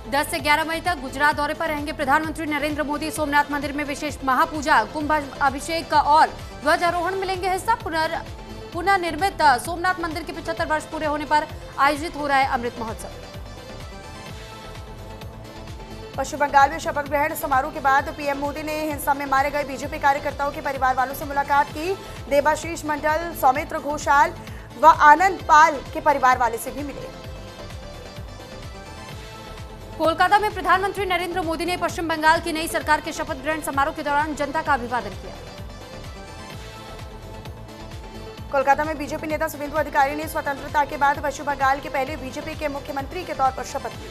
10 से 11 मई तक गुजरात दौरे पर रहेंगे प्रधानमंत्री नरेंद्र मोदी। सोमनाथ मंदिर में विशेष महापूजा, कुंभ अभिषेक और ध्वजारोहण मिलेंगे हिस्सा। पुनर्निर्मित सोमनाथ मंदिर के 75 वर्ष पूरे होने पर आयोजित हो रहा है अमृत महोत्सव। पश्चिम बंगाल में शपथ ग्रहण समारोह के बाद पीएम मोदी ने हिंसा में मारे गए बीजेपी कार्यकर्ताओं के परिवार वालों से मुलाकात की। देबाशीष मंडल, सौमित्र घोषाल व आनंद पाल के परिवार वाले से भी मिले। कोलकाता में प्रधानमंत्री नरेंद्र मोदी ने पश्चिम बंगाल की नई सरकार के शपथ ग्रहण समारोह के दौरान जनता का अभिवादन किया। कोलकाता में बीजेपी नेता शुभेंदु अधिकारी ने स्वतंत्रता के बाद पश्चिम बंगाल के पहले बीजेपी के मुख्यमंत्री के तौर पर शपथ ली।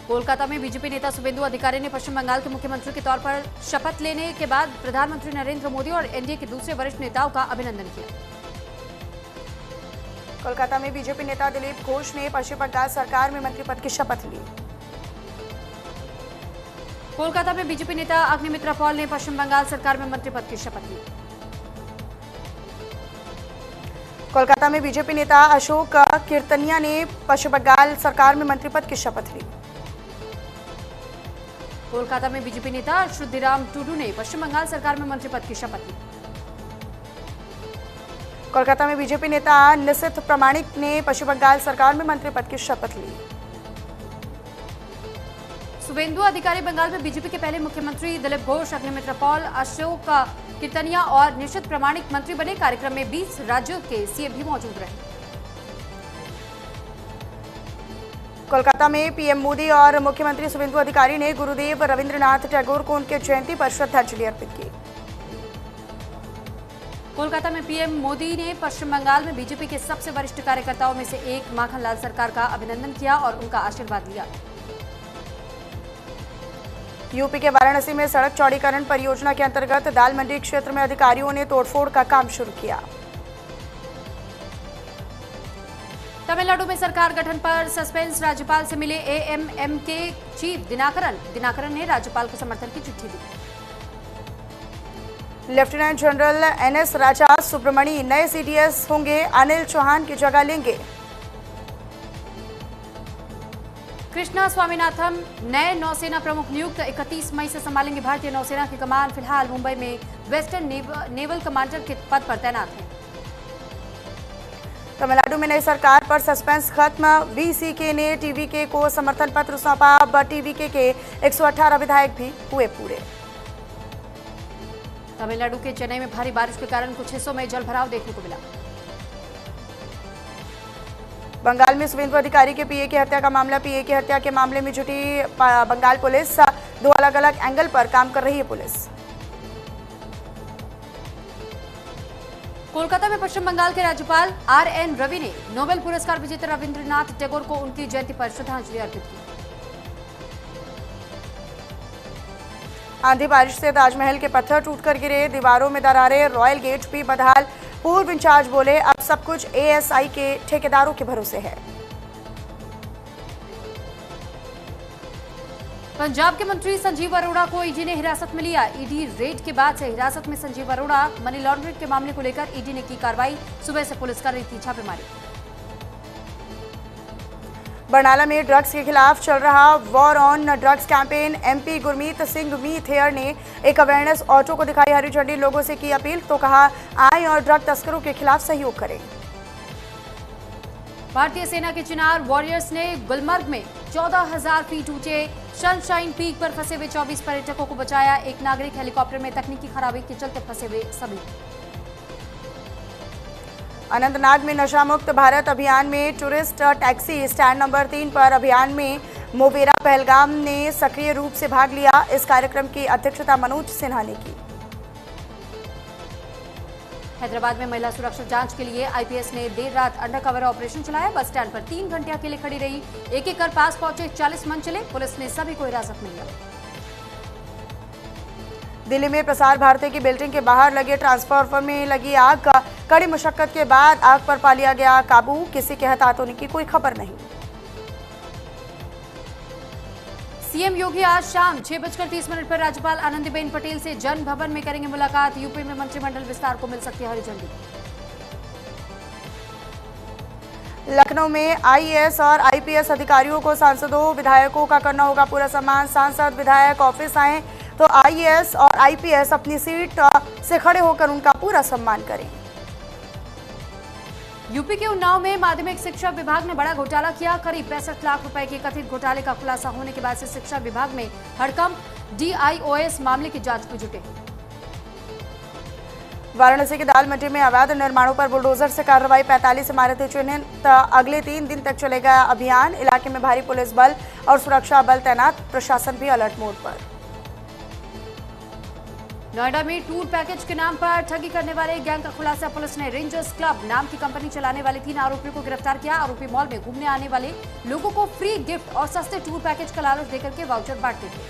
कोलकाता में बीजेपी नेता शुभेंदु अधिकारी ने पश्चिम बंगाल के मुख्यमंत्री के तौर पर शपथ लेने के बाद प्रधानमंत्री नरेंद्र मोदी और एनडीए के दूसरे वरिष्ठ नेताओं का अभिनंदन किया। कोलकाता में बीजेपी नेता दिलीप घोष ने पश्चिम बंगाल सरकार में मंत्री पद की शपथ ली। कोलकाता में बीजेपी नेता अग्निमित्रा पॉल ने पश्चिम बंगाल सरकार में मंत्री पद की शपथ ली। कोलकाता में बीजेपी नेता अशोक कीर्तनिया ने पश्चिम बंगाल सरकार में मंत्री पद की शपथ ली। कोलकाता में बीजेपी नेता श्रुतिराम टुडू ने पश्चिम बंगाल सरकार में मंत्री पद की शपथ ली। कोलकाता में बीजेपी नेता निशिथ प्रामाणिक ने पश्चिम बंगाल सरकार में मंत्री पद की शपथ ली। शुभेंदु अधिकारी बंगाल में बीजेपी के पहले मुख्यमंत्री, दिलीप घोष, अग्निमित्रा पॉल, अशोक कीर्तनिया और निशिथ प्रामाणिक मंत्री बने। कार्यक्रम में 20 राज्यों के सीएम भी मौजूद रहे। कोलकाता में पीएम मोदी और मुख्यमंत्री शुभेंदु अधिकारी ने गुरुदेव रविंद्रनाथ टैगोर को उनके जयंती पर श्रद्धांजलि अर्पित की। कोलकाता में पीएम मोदी ने पश्चिम बंगाल में बीजेपी के सबसे वरिष्ठ कार्यकर्ताओं में से एक माखनलाल सरकार का अभिनंदन किया और उनका आशीर्वाद लिया। यूपी के वाराणसी में सड़क चौड़ीकरण परियोजना के अंतर्गत दाल मंडी क्षेत्र में अधिकारियों ने तोड़फोड़ का काम शुरू किया। तमिलनाडु में सरकार गठन पर सस्पेंस, राज्यपाल से मिले एएमएमके चीफ दिनाकरन ने राज्यपाल को समर्थन की चिट्ठी दी। लेफ्टिनेंट जनरल एनएस राजा सुब्रमणी नए सीडीएस होंगे, अनिल चौहान की जगह लेंगे। कृष्णा स्वामीनाथन नए नौसेना प्रमुख नियुक्त, 31 मई से संभालेंगे भारतीय नौसेना की कमान। फिलहाल मुंबई में वेस्टर्न नेवल कमांडर के पद पर तैनात हैं। तमिलनाडु में नई सरकार पर सस्पेंस खत्म, वीसीके ने टीवीके को समर्थन पत्र सौंपा। अब टीवीके के 118 विधायक भी हुए पूरे। तमिलनाडु के चेन्नई में भारी बारिश के कारण कुछ हिस्सों में जलभराव देखने को मिला। बंगाल में शुभेंदु अधिकारी के पीए की हत्या का मामला, पीए की हत्या के मामले में जुटी बंगाल पुलिस, 2 अलग अलग एंगल पर काम कर रही है पुलिस। कोलकाता में पश्चिम बंगाल के राज्यपाल आरएन रवि ने नोबेल पुरस्कार विजेता रविंद्रनाथ टैगोर को उनकी जयंती पर श्रद्धांजलि अर्पित की। आंधी बारिश से ताजमहल के पत्थर टूटकर गिरे, दीवारों में दरारें, रॉयल गेट भी बदहाल। पूर्व इंचार्ज बोले, अब सब कुछ एएसआई के ठेकेदारों के भरोसे है। पंजाब के मंत्री संजीव अरोड़ा को ईडी ने हिरासत में लिया। ईडी रेड के बाद से हिरासत में संजीव अरोड़ा। मनी लॉन्ड्रिंग के मामले को लेकर ईडी ने की कार्रवाई। सुबह से पुलिस कर रही थी छापेमारी। बरनाला में ड्रग्स के खिलाफ चल रहा war on drugs campaign. MP Gurmeet Singh Meet Hayer ने एक अवेयरनेस ऑटो को दिखाई हरी झंडी, लोगों से की अपील, तो कहा आए और ड्रग तस्करों के खिलाफ सहयोग करें। भारतीय सेना के चिनार वॉरियर्स ने गुलमर्ग में 14,000 फीट ऊंचे सनशाइन पीक पर फंसे हुए 24 पर्यटकों को बचाया। एक नागरिक हेलीकॉप्टर में तकनीकी खराबी के चलते फंसे हुए सभी। अनंतनाग में नशा मुक्त भारत अभियान में टूरिस्ट टैक्सी स्टैंड नंबर 3 पर अभियान में मोवेरा पहलगाम ने सक्रिय रूप से भाग लिया। इस कार्यक्रम की अध्यक्षता मनोज सिन्हा ने की। हैदराबाद में महिला सुरक्षा जांच के लिए आईपीएस ने देर रात अंडरकवर ऑपरेशन चलाया। बस स्टैंड पर 3 घंटे अकेले खड़ी रही। एक एक कर पास पहुंचे 40 मन चले। पुलिस ने सभी को हिरासत में लिया। दिल्ली में प्रसार भारती की बिल्डिंग के बाहर लगे ट्रांसफार्मर में लगी आग। कड़ी मुशक्कत के बाद आग पर पा लिया गया काबू। किसी के हताहत होने की कोई खबर नहीं। सीएम योगी आज शाम 6:30 पर राज्यपाल आनंदीबेन पटेल से जन भवन में करेंगे मुलाकात। यूपी में मंत्रिमंडल विस्तार को मिल सकती है हरी झंडी। लखनऊ में आईएएस और आईपीएस अधिकारियों को सांसदों विधायकों का करना होगा पूरा सम्मान। सांसद विधायक ऑफिस आए तो आईएएस और आईपीएस अपनी सीट से खड़े होकर उनका पूरा सम्मान करें। यूपी के उन्नाव में माध्यमिक शिक्षा विभाग ने बड़ा घोटाला किया। करीब 65 लाख रुपए के कथित घोटाले का खुलासा होने के बाद से शिक्षा विभाग में हड़कंप। डीआईओएस मामले की जांच में जुटे। वाराणसी के दाल मंडी में अवैध निर्माणों पर बुलडोजर से कार्रवाई। 45 इमारतें चिन्हित। अगले 3 दिन तक चलेगा अभियान। इलाके में भारी पुलिस बल और सुरक्षा बल तैनात। प्रशासन भी अलर्ट मोड पर। नोएडा में टूर पैकेज के नाम पर ठगी करने वाले गैंग का खुलासा। पुलिस ने रेंजर्स क्लब नाम की कंपनी चलाने वाले 3 आरोपियों को गिरफ्तार किया। आरोपी मॉल में घूमने आने वाले लोगों को फ्री गिफ्ट और सस्ते टूर पैकेज का लालच देकर के वाउचर बांटते थे।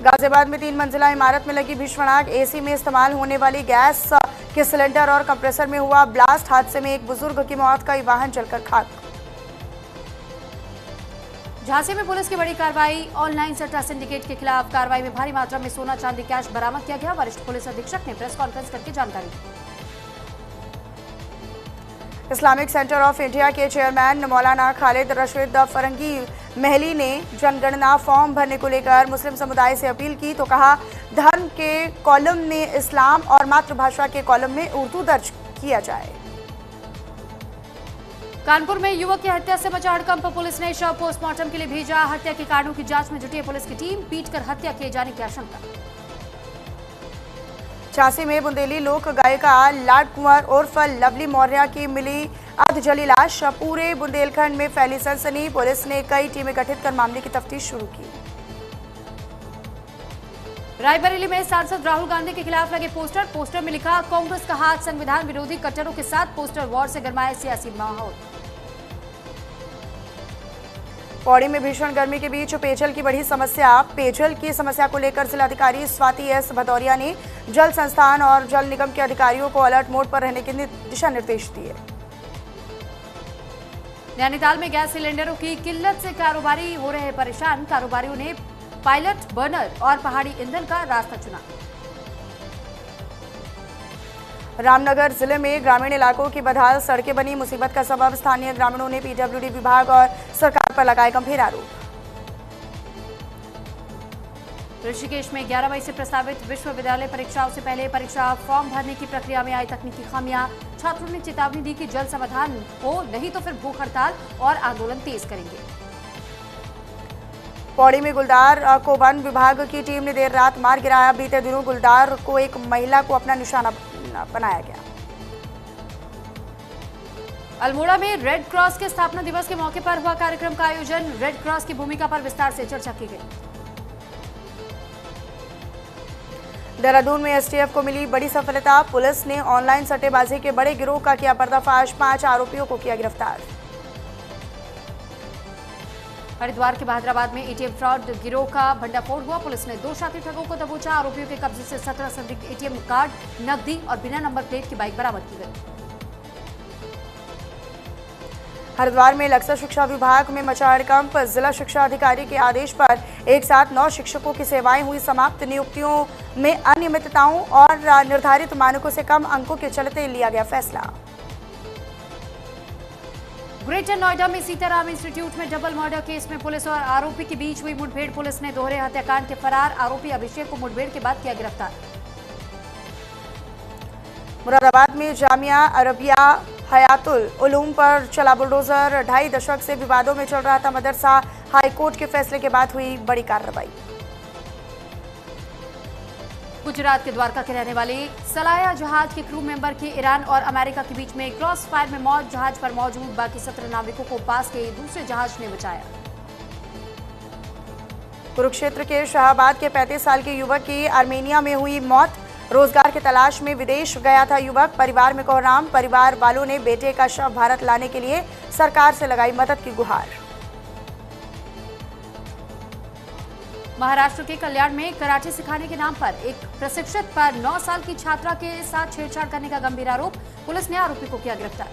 गाजियाबाद में 3 मंजिला इमारत में लगी भीषण आग। एसी में इस्तेमाल होने वाली गैस के सिलेंडर और कंप्रेसर में हुआ ब्लास्ट। हादसे में एक बुजुर्ग की मौत, कई वाहन जलकर खाक। झांसी में पुलिस की बड़ी कार्रवाई। ऑनलाइन सट्टा सिंडिकेट के खिलाफ कार्रवाई में भारी मात्रा में सोना चांदी कैश बरामद किया गया। वरिष्ठ पुलिस अधीक्षक ने प्रेस कॉन्फ्रेंस करके जानकारी दी। इस्लामिक सेंटर ऑफ इंडिया के चेयरमैन मौलाना खालिद रशीद फरंगी महली ने जनगणना फॉर्म भरने को लेकर मुस्लिम समुदाय से अपील की तो कहा, धर्म के कॉलम में इस्लाम और मातृभाषा के कॉलम में उर्दू दर्ज किया जाए। कानपुर में युवक की हत्या से मचा हड़कंप। पुलिस ने शव पोस्टमार्टम के लिए भेजा। हत्या के कारणों की जांच में जुटी है पुलिस की टीम। पीटकर हत्या किए जाने की आशंका। झांसी में बुंदेली लोक गायिका लाड कुंवर उर्फ लवली मौर्य की मिली अर्ध जली लाश। पूरे बुंदेलखंड में फैली सनसनी। पुलिस ने कई टीमें गठित कर मामले की तफ्तीश शुरू की। रायबरेली में सांसद राहुल गांधी के खिलाफ लगे पोस्टर में लिखा, कांग्रेस का हाथ संविधान विरोधी कट्टरों के साथ। पोस्टर वॉर से गरमाया सियासी माहौल। पौड़ी में भीषण गर्मी के बीच पेयजल की बड़ी समस्या। पेयजल की समस्या को लेकर जिलाधिकारी स्वाति एस भदौरिया ने जल संस्थान और जल निगम के अधिकारियों को अलर्ट मोड पर रहने के दिशा निर्देश दिए। नैनीताल में गैस सिलेंडरों की किल्लत से कारोबारी हो रहे परेशान। कारोबारियों ने पायलट बर्नर और पहाड़ी ईंधन का रास्ता चुना। रामनगर जिले में ग्रामीण इलाकों की बदहाल सड़कें बनी मुसीबत का सबब। स्थानीय ग्रामीणों ने पीडब्ल्यूडी विभाग और सरकार पर लगाए गंभीर आरोप। ऋषिकेश में 11 मई से प्रस्तावित विश्वविद्यालय परीक्षाओं से पहले परीक्षा फॉर्म भरने की प्रक्रिया में आई तकनीकी खामियां। छात्रों ने चेतावनी दी कि जल्द समाधान हो, नहीं तो फिर भूख हड़ताल और आंदोलन तेज करेंगे। पौड़ी में गुलदार को वन विभाग की टीम ने देर रात मार गिराया। बीते दिनों गुलदार को एक महिला को अपना निशाना बनाया गया। अल्मोड़ा में रेड क्रॉस के स्थापना दिवस के मौके पर हुआ कार्यक्रम का आयोजन। रेड क्रॉस की भूमिका पर विस्तार से चर्चा की गई। देहरादून में एसटीएफ को मिली बड़ी सफलता। पुलिस ने ऑनलाइन सट्टेबाजी के बड़े गिरोह का किया पर्दाफाश। 5 आरोपियों को किया गिरफ्तार। हरिद्वार के बहादुराबाद में एटीएम फ्रॉड गिरोह का भंडाफोड़ हुआ। पुलिस ने 2 शातिर ठगों को दबोचा। आरोपियों के कब्जे से 17 संदिग्ध एटीएम कार्ड, नकदी और बिना नंबर प्लेट की बाइक बरामद की गई। हरिद्वार में लक्सर शिक्षा विभाग में मचा हड़कंप। जिला शिक्षा अधिकारी के आदेश पर एक साथ 9 शिक्षकों की सेवाएं हुई समाप्त। नियुक्तियों में अनियमितताओं और निर्धारित मानकों से कम अंकों के चलते लिया गया फैसला। ग्रेटर नोएडा में सीताराम इंस्टीट्यूट में डबल मर्डर केस में पुलिस और आरोपी के बीच हुई मुठभेड़। पुलिस ने दोहरे हत्याकांड के फरार आरोपी अभिषेक को मुठभेड़ के बाद किया गिरफ्तार। मुरादाबाद में जामिया अरबिया हयातुल उलूम पर चला बुलडोजर। 2.5 दशक से विवादों में चल रहा था मदरसा। हाईकोर्ट के फैसले के बाद हुई बड़ी कार्रवाई। गुजरात के द्वारका के रहने वाले सलाया जहाज के क्रू मेंबर की ईरान और अमेरिका के बीच में क्रॉस फायर में मौत। जहाज पर मौजूद बाकी 17 नाविकों को पास के दूसरे जहाज ने बचाया। कुरुक्षेत्र के शाहबाद के 35 साल के युवक की आर्मेनिया में हुई मौत। रोजगार की तलाश में विदेश गया था युवक। परिवार में कोहराम। परिवार वालों ने बेटे का शव भारत लाने के लिए सरकार से लगाई मदद की गुहार। महाराष्ट्र के कल्याण में कराटे सिखाने के नाम पर एक प्रशिक्षक पर 9 साल की छात्रा के साथ छेड़छाड़ करने का गंभीर आरोप। पुलिस ने आरोपी को किया गिरफ्तार।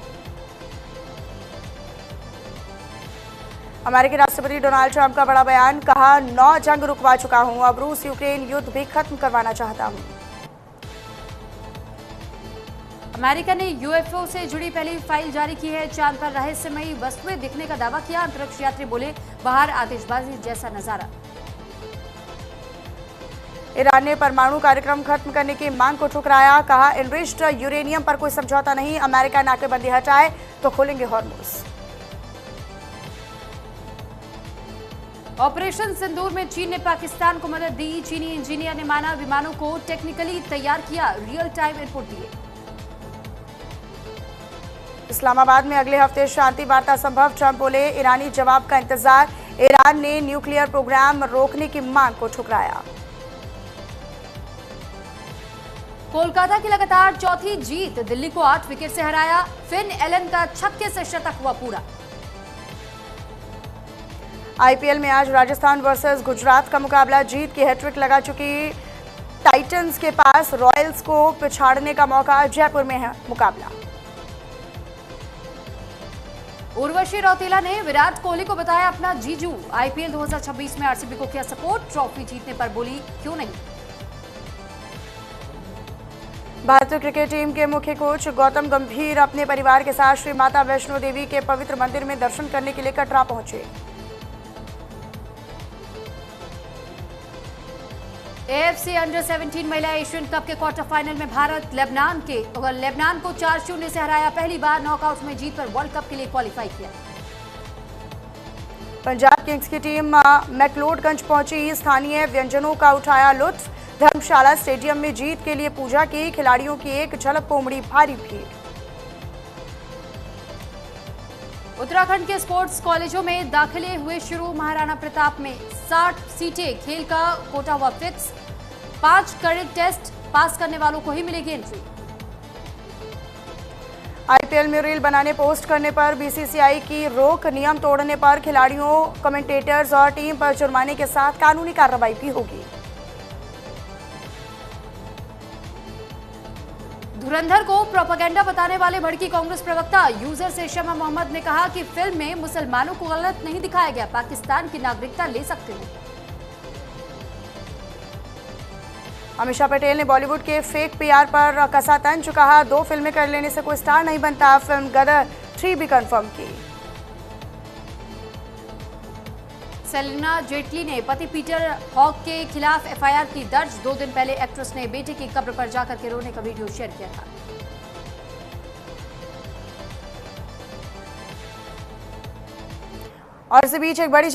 अमेरिकी राष्ट्रपति डोनाल्ड ट्रंप का बड़ा बयान। कहा, 9 जंग रुकवा चुका हूं, अब रूस यूक्रेन युद्ध भी खत्म करवाना चाहता हूं। अमेरिका ने यूएफओ से जुड़ी पहली फाइल जारी की है। चांद पर रहस्यमयी वस्तुएं दिखने का दावा किया। अंतरिक्ष यात्री बोले, बाहर आतिशबाजी जैसा नजारा। ईरान ने परमाणु कार्यक्रम खत्म करने की मांग को ठुकराया। कहा, एनरिच्ड यूरेनियम पर कोई समझौता नहीं। अमेरिका नाकेबंदी हटाए तो खोलेंगे हॉर्मुज। ऑपरेशन सिंदूर में चीन ने पाकिस्तान को मदद दी। चीनी इंजीनियर ने माना, विमानों को टेक्निकली तैयार किया, रियल टाइम इनपुट दिए। इस्लामाबाद में अगले हफ्ते शांति वार्ता संभव। ट्रंप बोले, ईरानी जवाब का इंतजार। ईरान ने न्यूक्लियर प्रोग्राम रोकने की मांग को ठुकराया। कोलकाता की लगातार चौथी जीत, दिल्ली को 8 विकेट से हराया। फिन एलन का छक्के से शतक हुआ पूरा। आईपीएल में आज राजस्थान वर्सेस गुजरात का मुकाबला। जीत की हैट्रिक लगा चुकी टाइटंस के पास रॉयल्स को पिछाड़ने का मौका। जयपुर में है मुकाबला। उर्वशी रौतेला ने विराट कोहली को बताया अपना जीजू। आईपीएल 2026 में आरसीबी को किया सपोर्ट। ट्रॉफी जीतने पर बोली, क्यों नहीं। भारतीय क्रिकेट टीम के मुख्य कोच गौतम गंभीर अपने परिवार के साथ श्री माता वैष्णो देवी के पवित्र मंदिर में दर्शन करने के लिए कटरा पहुंचे। एएफसी अंडर 17 महिला एशियन कप के क्वार्टर फाइनल में भारत लेबनान को 4-0 से हराया। पहली बार नॉकआउट में जीत पर वर्ल्ड कप के लिए क्वालिफाई किया। पंजाब किंग्स की टीम मैक्लोडगंज पहुंची। स्थानीय व्यंजनों का उठाया लुत्फ। धर्मशाला स्टेडियम में जीत के लिए पूजा की। खिलाड़ियों की एक झलक को उमड़ी भारी भीड़। उत्तराखंड के स्पोर्ट्स कॉलेजों में दाखिले हुए शुरू। महाराणा प्रताप में 60 सीटें, खेल का कोटा हुआ फिक्स। 5 क्रेडिट टेस्ट पास करने वालों को ही मिलेगी एंट्री। आईपीएल में रील बनाने, पोस्ट करने पर बीसीसीआई की रोक। नियम तोड़ने पर खिलाड़ियों, कमेंटेटर्स और टीम पर जुर्माने के साथ कानूनी कार्रवाई भी होगी। धुरंधर को प्रोपेगेंडा बताने वाले भड़की कांग्रेस प्रवक्ता। यूजर से शमा मोहम्मद ने कहा कि फिल्म में मुसलमानों को गलत नहीं दिखाया गया, पाकिस्तान की नागरिकता ले सकते हो। अमीषा पटेल ने बॉलीवुड के फेक पीआर पर कसा तंज। कहा, 2 फिल्में कर लेने से कोई स्टार नहीं बनता। फिल्म गदर 3 भी कंफर्म की। सेलिना जेटली ने पति पीटर हॉक के खिलाफ एफआईआर की दर्ज। 2 दिन पहले एक्ट्रेस ने बेटे की कब्र पर जाकर के रोने का वीडियो शेयर किया था। और इस बीच एक बड़ी